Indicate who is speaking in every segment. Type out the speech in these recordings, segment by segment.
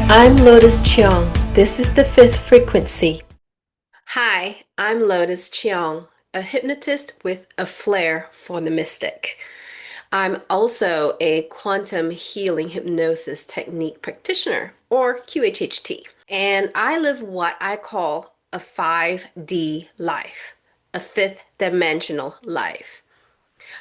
Speaker 1: I'm Lotus Cheong. This is the fifth frequency. Hi, I'm Lotus Cheong, a hypnotist with a flair for the mystic. I'm also a quantum healing hypnosis technique practitioner, or QHHT. And I live what I call a 5D life, a fifth dimensional life.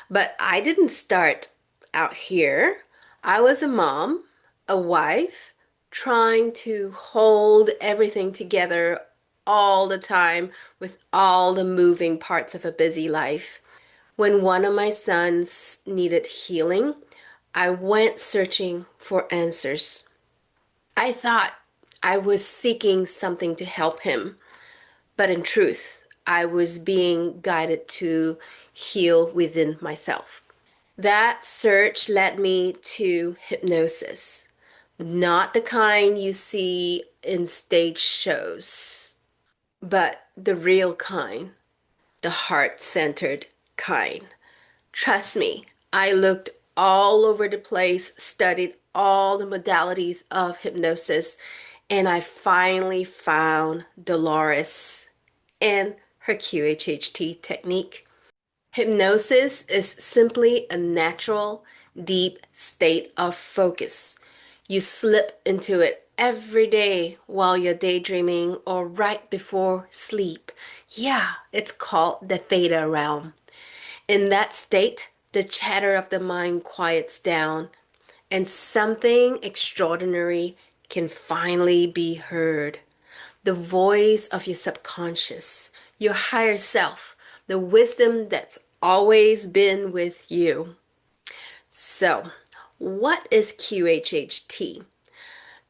Speaker 1: But I didn't start out here. I was a mom, a wife, trying to hold everything together all the time with all the moving parts of a busy life. When one of my sons needed healing, I went searching for answers. I thought I was seeking something to help him, but in truth, I was being guided to heal within myself. That search led me to hypnosis, not the kind you see in stage shows, but the real kind, the heart-centered kind. Trust me, I looked all over the place, studied all the modalities of hypnosis, and I finally found Dolores and her QHHT technique. Hypnosis is simply a natural, deep state of focus. You slip into it every day while you're daydreaming or right before sleep. Yeah, it's called the theta realm. In that state, the chatter of the mind quiets down and something extraordinary can finally be heard. The voice of your subconscious, your higher self, the wisdom that's always been with you. So, what is QHHT?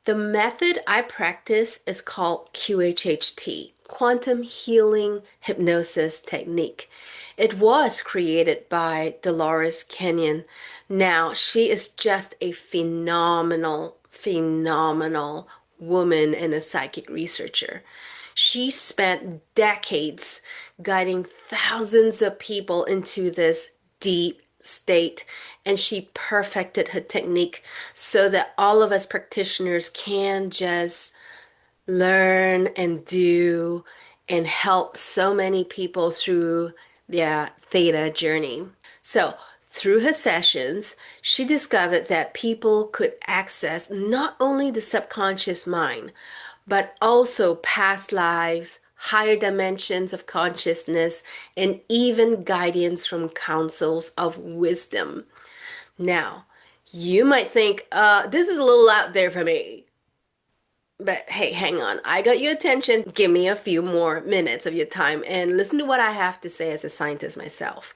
Speaker 1: The method I practice is called QHHT, Quantum Healing Hypnosis Technique. It was created by Dolores Cannon. Now, she is just a phenomenal woman and a psychic researcher. She spent decades guiding thousands of people into this deep state, and she perfected her technique so that all of us practitioners can just learn and do and help so many people through their theta journey. So, through her sessions, she discovered that people could access not only the subconscious mind, but also past lives, higher dimensions of consciousness, and even guidance from councils of wisdom. Now, you might think, this is a little out there for me. But hey, hang on. I got your attention. Give me a few more minutes of your time and listen to what I have to say as a scientist myself.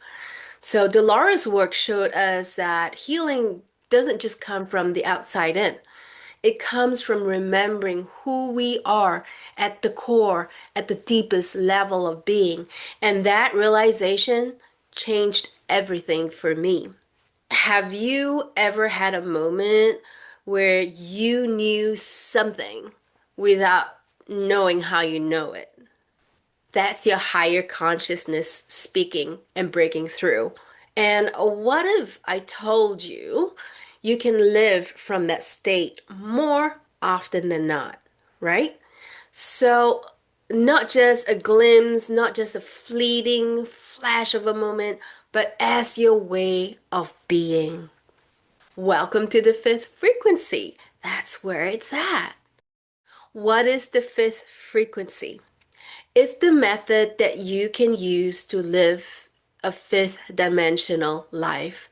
Speaker 1: So, Dolores' work showed us that healing doesn't just come from the outside in. It comes from remembering who we are at the core, at the deepest level of being. And that realization changed everything for me. Have you ever had a moment where you knew something without knowing how you know it? That's your higher consciousness speaking and breaking through. And what if I told you you can live from that state more often than not, right? So, not just a glimpse, not just a fleeting flash of a moment, but as your way of being. Welcome to the fifth frequency. That's where it's at. What is the fifth frequency? It's the method that you can use to live a fifth dimensional life.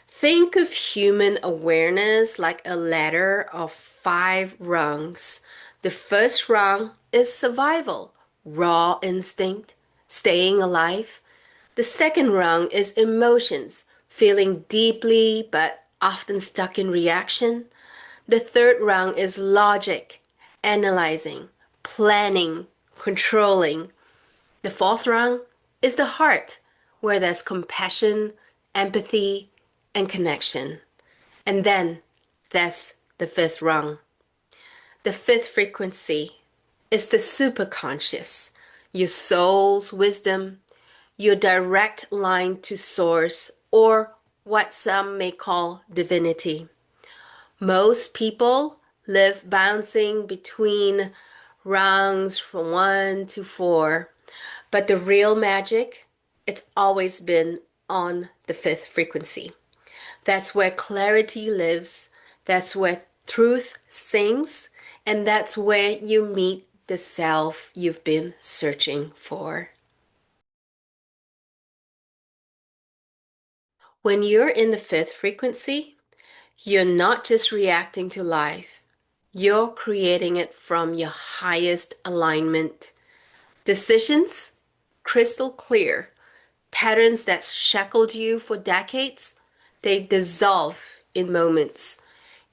Speaker 1: Think of human awareness like a ladder of five rungs. The first rung is survival, raw instinct, staying alive. The second rung is emotions, feeling deeply but often stuck in reaction. The third rung is logic, analyzing, planning, controlling. The fourth rung is the heart, where there's compassion, empathy, and connection. And then there's the fifth rung. The fifth frequency is the superconscious, your soul's wisdom, your direct line to source, or what some may call divinity. Most people live bouncing between rungs from 1 to 4. But the real magic, it's always been on the fifth frequency. That's where clarity lives, that's where truth sings, and that's where you meet the self you've been searching for. When you're in the fifth frequency, you're not just reacting to life, you're creating it from your highest alignment. Decisions, crystal clear. Patterns that shackled you for decades, they dissolve in moments.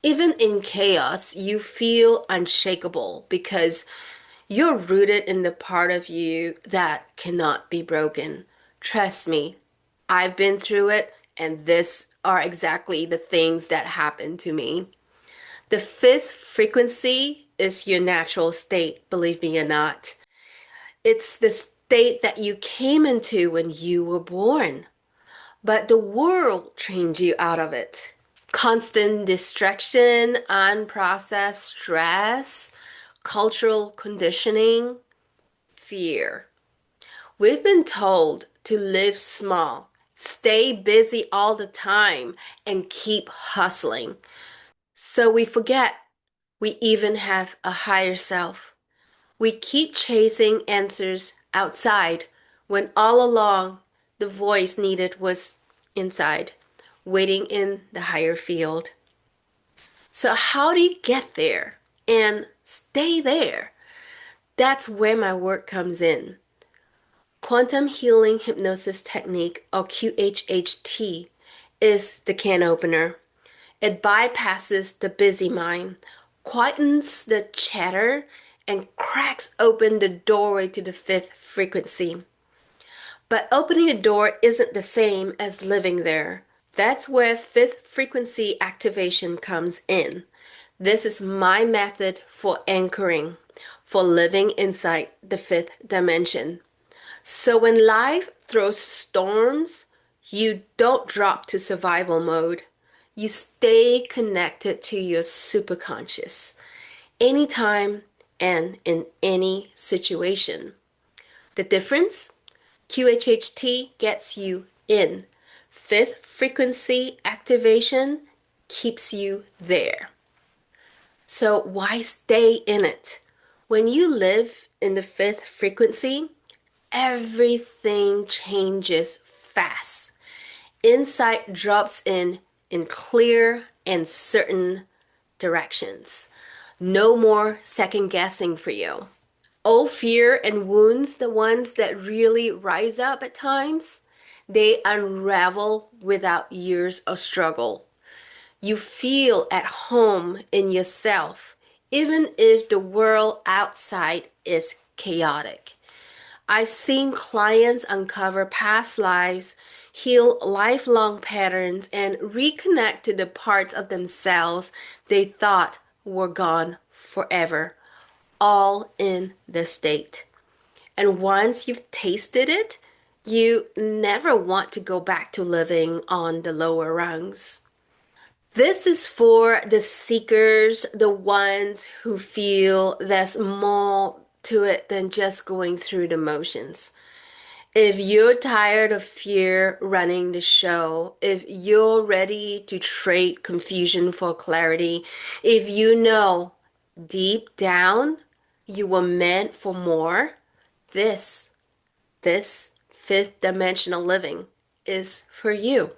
Speaker 1: Even in chaos, you feel unshakable because you're rooted in the part of you that cannot be broken. Trust me, I've been through it, and these are exactly the things that happened to me. The fifth frequency is your natural state, believe me or not. It's the state that you came into when you were born, but the world trained you out of it. Constant distraction, unprocessed stress, cultural conditioning, fear. We've been told to live small, stay busy all the time, and keep hustling. So we forget we even have a higher self. We keep chasing answers outside when all along the voice needed was inside, waiting in the higher field. So, how do you get there and stay there? That's where my work comes in. Quantum Healing Hypnosis Technique, or QHHT, is the can opener. It bypasses the busy mind, quietens the chatter, and cracks open the doorway to the fifth frequency. But opening the door isn't the same as living there. That's where fifth frequency activation comes in. This is my method for anchoring, for living inside the fifth dimension. So when life throws storms, you don't drop to survival mode. You stay connected to your superconscious anytime and in any situation. The difference? QHHT gets you in. Fifth frequency activation keeps you there. So why stay in it? When you live in the fifth frequency, everything changes fast. Insight drops in clear and certain directions. No more second guessing for you. Old fear and wounds, the ones that really rise up at times, they unravel without years of struggle. You feel at home in yourself, even if the world outside is chaotic. I've seen clients uncover past lives, heal lifelong patterns, and reconnect to the parts of themselves they thought were gone forever, all in the state. And once you've tasted it, you never want to go back to living on the lower rungs. This is for the seekers, the ones who feel there's more to it than just going through the motions. If you're tired of fear running the show, if you're ready to trade confusion for clarity, if you know deep down you were meant for more, this, this fifth dimensional living is for you.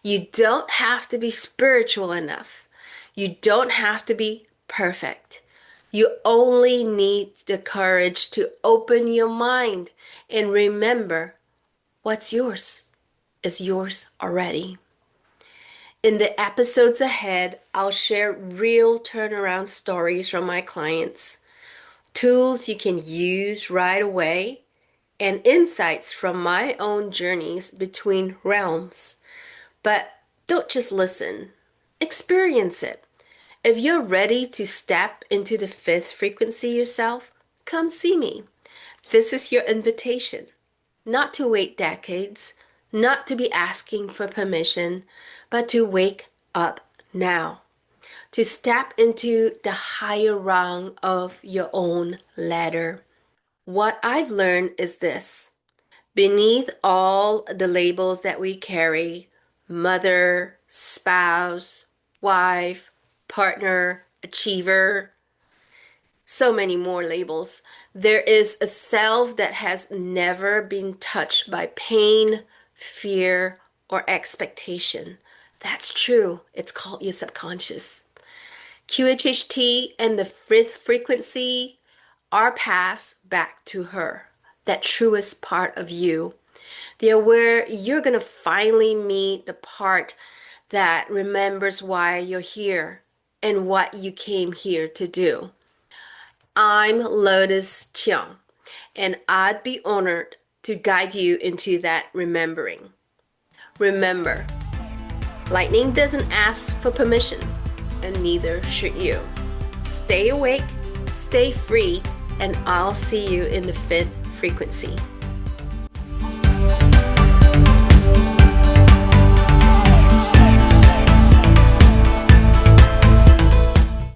Speaker 1: You don't have to be spiritual enough. You don't have to be perfect. You only need the courage to open your mind and remember what's yours is yours already. In the episodes ahead, I'll share real turnaround stories from my clients, tools you can use right away, and insights from my own journeys between realms. But don't just listen, experience it. If you're ready to step into the fifth frequency yourself, come see me. This is your invitation, not to wait decades, not to be asking for permission, but to wake up now. to step into the higher rung of your own ladder. What I've learned is this: beneath all the labels that we carry, mother, spouse, wife, partner, achiever, so many more labels, there is a self that has never been touched by pain, fear, or expectation. That's true. It's called your subconscious. QHHT and the fifth frequency are paths back to her, that truest part of you. They're where you're going to finally meet the part that remembers why you're here and what you came here to do. I'm Lotus Cheong, and I'd be honored to guide you into that remembering. Remember, lightning doesn't ask for permission, and neither should you. Stay awake, stay free, and I'll see you in the fifth frequency.